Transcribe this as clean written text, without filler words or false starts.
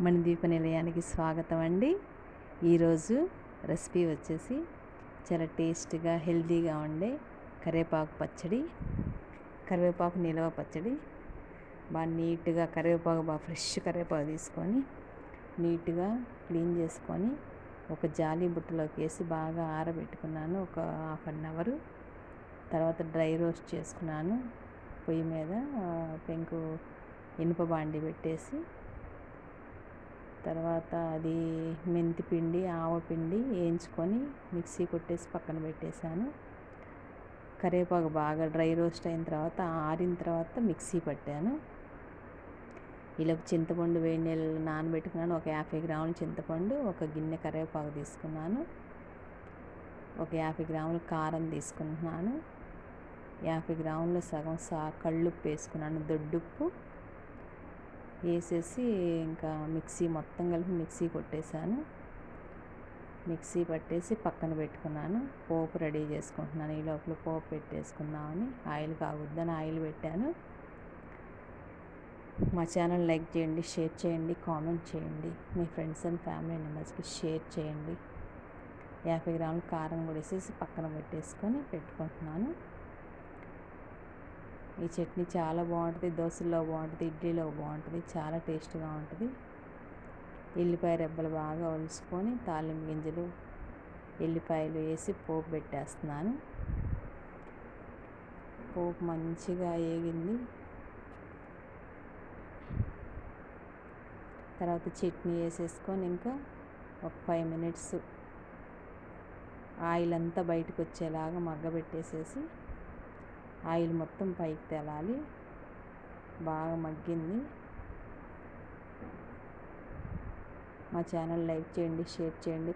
మణిదీప నిలయానికి స్వాగతం అండి. ఈరోజు రెసిపీ వచ్చేసి చాలా టేస్ట్గా హెల్తీగా ఉండే కరివేపాకు పచ్చడి, కరివేపాకు నిలవ పచ్చడి. బాగా నీట్గా కరివేపాకు బాగా ఫ్రెష్ కరివేపాకు తీసుకొని నీట్గా క్లీన్ చేసుకొని ఒక జాలి బుట్టలోకి వేసి బాగా ఆరబెట్టుకున్నాను. ఒక హాఫ్ అన్ అవర్ తర్వాత డ్రై రోస్ట్ చేసుకున్నాను. పొయ్యి మీద పెంకు ఇనుప బాండి పెట్టేసి తర్వాత అది మెంతి పిండి ఆవపిండి వేయించుకొని మిక్సీ కొట్టేసి పక్కన పెట్టేశాను. కరివేపాకు బాగా డ్రై రోస్ట్ అయిన తర్వాత ఆరిన తర్వాత మిక్సీ పట్టాను. ఇలా చింతపండు వేడి నీళ్ళు నానబెట్టుకున్నాను. ఒక 50 గ్రాముల చింతపండు, ఒక గిన్నె కరివేపాకు తీసుకున్నాను. ఒక 50 గ్రాముల కారం తీసుకుంటున్నాను. 50 గ్రాముల సగం కళ్ళుప్పు వేసుకున్నాను, దొడ్డుప్పు వేసేసి ఇంకా మిక్సీ మొత్తం కలిపి మిక్సీ కొట్టేశాను. మిక్సీ పట్టేసి పక్కన పెట్టుకున్నాను. పోపు రెడీ చేసుకుంటున్నాను. ఈ లోపల పోపు పెట్టేసుకుందామని ఆయిల్ కాగుద్దని ఆయిల్ పెట్టాను. మా ఛానల్ లైక్ చేయండి, షేర్ చేయండి, కామెంట్ చేయండి. మీ ఫ్రెండ్స్ అండ్ ఫ్యామిలీ మెంబర్స్కి షేర్ చేయండి. 50 గ్రాముల కారం కూడా వేసేసి పక్కన పెట్టుకుంటున్నాను. ఈ చట్నీ చాలా బాగుంటుంది. దోశల్లో బాగుంటుంది, ఇడ్లీలో బాగుంటుంది, చాలా టేస్ట్గా ఉంటుంది. ఎల్లిపాయ రెబ్బలు బాగా ఒలుచుకొని తాలింపు గింజలు ఎల్లిపాయలు వేసి పోపు పెట్టేస్తున్నాను. పోపు మంచిగా వేగింది. తర్వాత చట్నీ వేసేసుకొని ఇంకా ఒక 5 మినిట్స్ ఆయిల్ అంతా బయటకు వచ్చేలాగా మగ్గబెట్టేసేసి ఆయిల్ మొత్తం పైకి తేలాలి. బాగా మగ్గింది. మా ఛానల్ లైక్ చేయండి, షేర్ చేయండి.